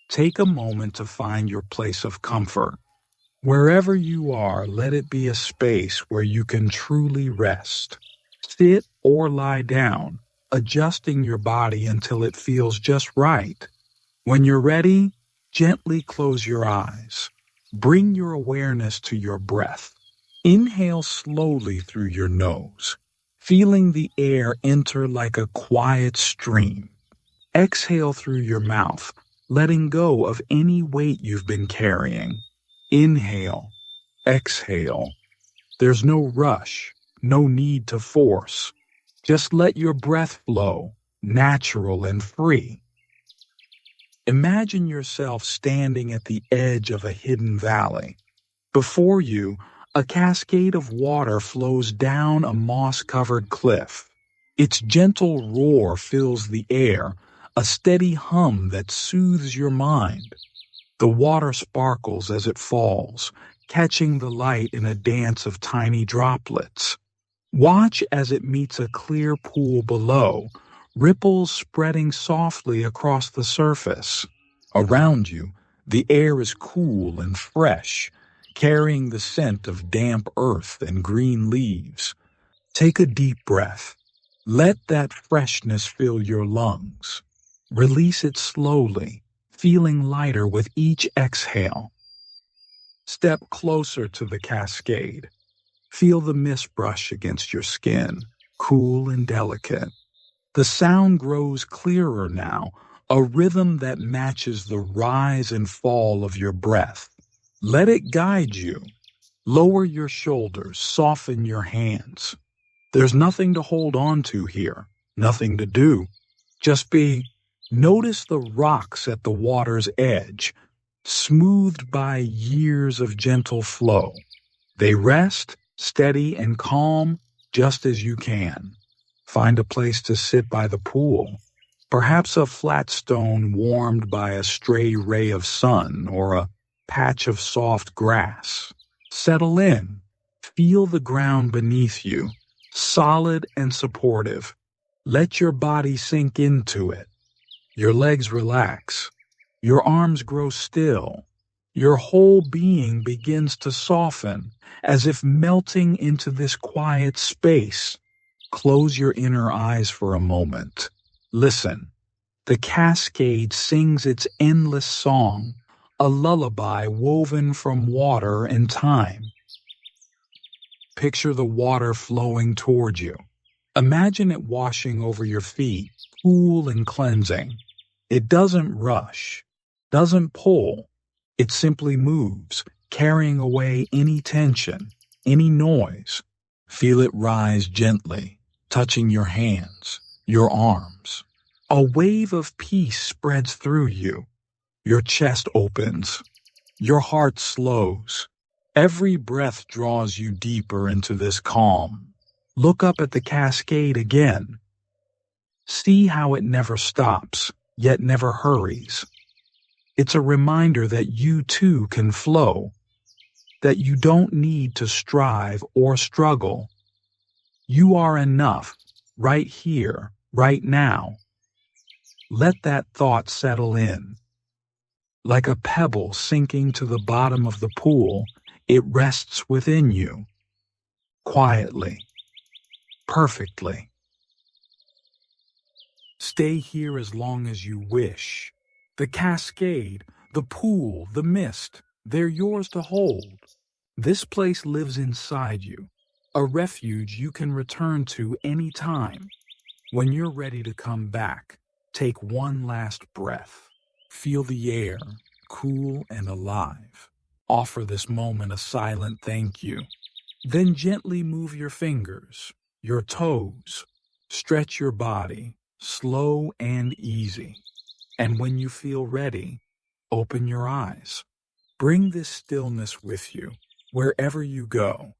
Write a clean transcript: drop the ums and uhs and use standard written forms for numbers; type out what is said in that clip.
Take a moment to find your place of comfort. Wherever you are, let it be a space where you can truly rest. Sit or lie down, adjusting your body until it feels just right. When you're ready, gently close your eyes. Bring your awareness to your breath. Inhale slowly through your nose, feeling the air enter like a quiet stream. Exhale through your mouth, letting go of any weight you've been carrying. Inhale, exhale. There's no rush, no need to force. Just let your breath flow, natural and free. Imagine yourself standing at the edge of a hidden valley. Before you, a cascade of water flows down a moss-covered cliff. Its gentle roar fills the air, a steady hum that soothes your mind. The water sparkles as it falls, catching the light in a dance of tiny droplets. Watch as it meets a clear pool below, ripples spreading softly across the surface. Around you, the air is cool and fresh, carrying the scent of damp earth and green leaves. Take a deep breath. Let that freshness fill your lungs. Release it slowly, feeling lighter with each exhale. Step closer to the cascade. Feel the mist brush against your skin, cool and delicate. The sound grows clearer now, a rhythm that matches the rise and fall of your breath. Let it guide you. Lower your shoulders, soften your hands. There's nothing to hold on to here, nothing to do. Just be. Notice the rocks at the water's edge, smoothed by years of gentle flow. They rest, steady and calm, just as you can. Find a place to sit by the pool, perhaps a flat stone warmed by a stray ray of sun or a patch of soft grass. Settle in. Feel the ground beneath you, solid and supportive. Let your body sink into it. Your legs relax. Your arms grow still. Your whole being begins to soften, as if melting into this quiet space. Close your inner eyes for a moment. Listen. The cascade sings its endless song, a lullaby woven from water and time. Picture the water flowing toward you. Imagine it washing over your feet, cool and cleansing. It doesn't rush, doesn't pull. It simply moves, carrying away any tension, any noise. Feel it rise gently, touching your hands, your arms. A wave of peace spreads through you. Your chest opens. Your heart slows. Every breath draws you deeper into this calm. Look up at the cascade again. See how it never stops, yet never hurries. It's a reminder that you too can flow, that you don't need to strive or struggle. You are enough, right here, right now. Let that thought settle in. Like a pebble sinking to the bottom of the pool, it rests within you, quietly, perfectly. Stay here as long as you wish. The cascade, the pool, the mist, they're yours to hold. This place lives inside you, a refuge you can return to any time. When you're ready to come back, take one last breath. Feel the air, cool and alive. Offer this moment a silent thank you. Then gently move your fingers, your toes. Stretch your body, slow and easy. And when you feel ready, open your eyes. Bring this stillness with you, wherever you go.